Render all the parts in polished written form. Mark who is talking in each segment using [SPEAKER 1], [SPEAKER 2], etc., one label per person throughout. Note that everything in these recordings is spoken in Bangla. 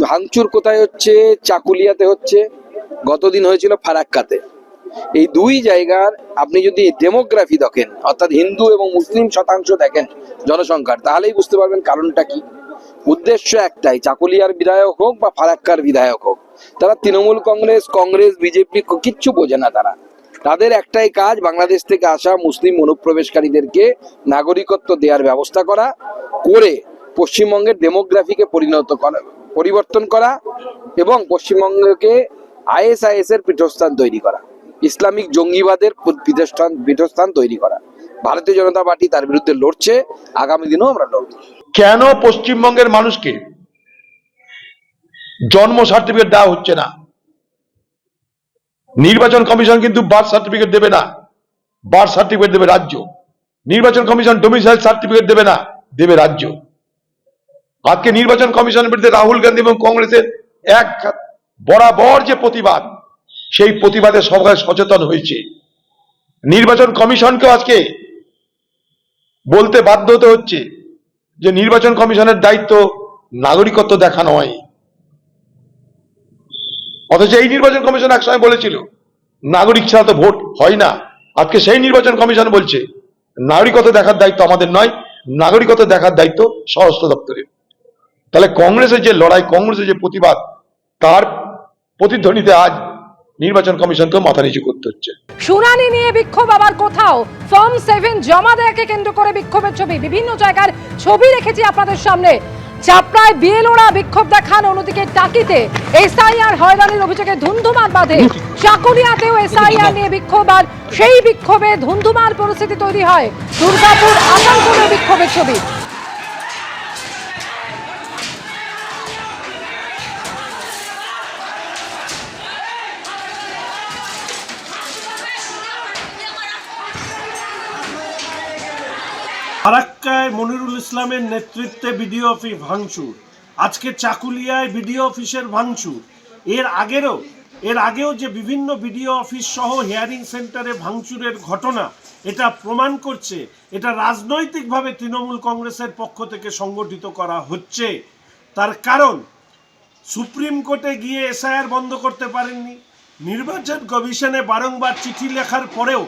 [SPEAKER 1] ভাঙচুর কোথায় হচ্ছে? চাকুলিয়াতে হচ্ছে, গতদিন হয়েছিল ফারাক্কাতে। এই দুই জায়গার আপনি যদি ডেমোগ্রাফি দেখেন, অর্থাৎ হিন্দু এবং মুসলিম শতাংশ দেখেন জনসংখ্যার, তাহলেই বুঝতে পারবেন কারণটা কি। উদ্দেশ্য একটাই, চাকুলিয়ার বিধায়ক হোক বা ফারাক্কার বিধায়ক হোক, তারা তৃণমূল কংগ্রেস বিজেপি কিচ্ছু বোঝে না। তাদের একটাই কাজ, বাংলাদেশ থেকে আসা মুসলিম অনুপ্রবেশকারীদেরকে নাগরিকত্ব দেওয়ার ব্যবস্থা করে পশ্চিমবঙ্গের ডেমোগ্রাফিকে পরিবর্তন করা এবং পশ্চিমবঙ্গকে ISIS এর পীঠস্থান তৈরি করা, ইসলামিক জঙ্গিবাদের পীঠস্থান তৈরি করা। ভারতীয় জনতা পার্টি তার বিরুদ্ধে লড়ছে, আগামী দিনেও আমরা লড়ব।
[SPEAKER 2] কেন পশ্চিমবঙ্গের মানুষকে জন্ম সার্টিফিকেট দেওয়া হচ্ছে না? নির্বাচন কমিশন কিন্তু বার্থ সার্টিফিকেট দেবে না, বার্থ সার্টিফিকেট দেবে রাজ্য। নির্বাচন কমিশন ডোমিসাইল সার্টিফিকেট দেবে না, দেবে রাজ্য। আজকে নির্বাচন কমিশনের বিরুদ্ধে রাহুল গান্ধী এবং কংগ্রেসের এক বরাবর যে প্রতিবাদ, সেই প্রতিবাদে সবাই সচেতন হয়েছে। নির্বাচন কমিশনকেও আজকে বলতে বাধ্য হতে হচ্ছে যে নির্বাচন কমিশনের দায়িত্ব নাগরিকত্ব দেখা নয়। অথচ এই নির্বাচন কমিশন একসময় বলেছিল নাগরিক ছাড়া তো ভোট হয় না। আজকে সেই নির্বাচন কমিশন বলছে নাগরিকত্ব দেখার দায়িত্ব আমাদের নয়, নাগরিকত্ব দেখার দায়িত্ব স্বরাষ্ট্র দপ্তরের। তাহলে কংগ্রেসের যে লড়াই, কংগ্রেসের যে প্রতিবাদ, তার প্রতিধ্বনিতে আজ নির্বাচন কমিশনকে মাথা নিচু করতে হচ্ছে।
[SPEAKER 3] শুনানি নিয়ে বিক্ষোভ আবার কোথাও ফর্ম 7 জমা দেয়াকে কেন্দ্র করে বিক্ষোভের ছবি, বিভিন্ন জায়গার ছবি রেখেছি আপনাদের সামনে। চাপড়ায় বিএলওরা বিক্ষোভ দেখান, অন্যদিকে টাকিতে SIR হয়রানির অভিযোগে ধুন্ধুমার বাঁধে। চাকুলিয়াতেও SIR নিয়ে বিক্ষোভ, আর সেই বিক্ষোভে ধুন্ধুমার পরিস্থিতি তৈরি হয়। দুর্গাপুর আসানসোলে বিক্ষোভের ছবি।
[SPEAKER 4] ফারাক্কায় মনিরুল ইসলামের নেতৃত্বে বিডিও অফিস ভাঙচুর, আজকে চাকুলিয়ায় বিডিও অফিসের ভাঙচুর। এর আগেও যে বিভিন্ন বিডিও অফিস সহ হিয়ারিং সেন্টারে ভাঙচুরের ঘটনা, এটা প্রমাণ করছে এটা রাজনৈতিকভাবে তৃণমূল কংগ্রেসের পক্ষ থেকে সংগঠিত করা হচ্ছে। তার কারণ, সুপ্রিম কোর্টে গিয়ে SIR বন্ধ করতে পারেননি, নির্বাচন কমিশনে বারংবার চিঠি লেখার পরেও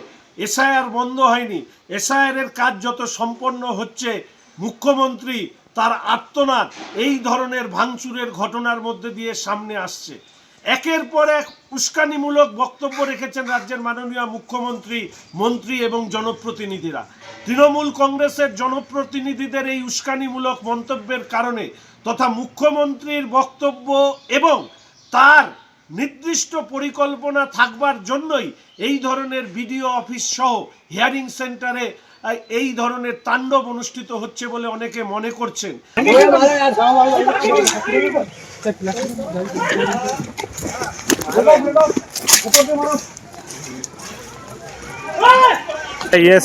[SPEAKER 4] SIR বন্ধ হয়নি। SIR এর কাজ যত সম্পন্ন হচ্ছে, মুখ্যমন্ত্রী তার আর্তনাদ এই ধরনের ভাঙচুরের ঘটনার মধ্যে দিয়ে সামনে আসছে। একের পর এক উস্কানিমূলক বক্তব্য রেখেছেন রাজ্যের মাননীয় মুখ্যমন্ত্রী, মন্ত্রী এবং জনপ্রতিনিধিরা। তৃণমূল কংগ্রেসের জনপ্রতিনিধিদের এই উস্কানিমূলক মন্তব্যের কারণে তথা মুখ্যমন্ত্রীর বক্তব্য এবং তার নির্দিষ্ট পরিকল্পনা থাকবার জন্যই এই ধরনের বিডিও অফিস সহ হিয়ারিং সেন্টারে এই ধরনের তাণ্ডব অনুষ্ঠিত হচ্ছে বলে অনেকে মনে করছেন।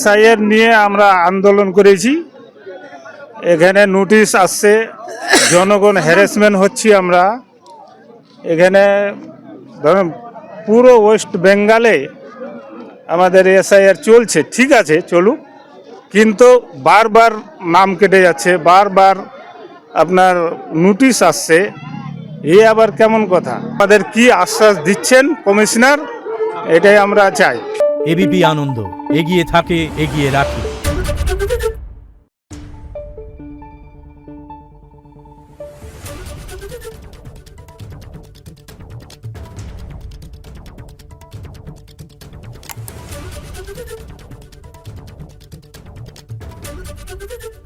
[SPEAKER 5] SIR নিয়ে আমরা আন্দোলন করেছি, এখানে নোটিশ আসছে, জনগণ হ্যারাসমেন্ট হচ্ছি আমরা। এখানে ধরুন পুরো ওয়েস্ট বেঙ্গলে আমাদের SIR চলছে, ঠিক আছে চলুক, কিন্তু বারবার নাম কেটে যাচ্ছে, বারবার আপনার নোটিশ আসছে। এই আবার কেমন কথা? আমাদের কি আশ্বাস দিচ্ছেন কমিশনার, এটাই আমরা চাই।
[SPEAKER 6] এবিপি আনন্দ, এগিয়ে থাকে, এগিয়ে রাখে।
[SPEAKER 7] Thank you.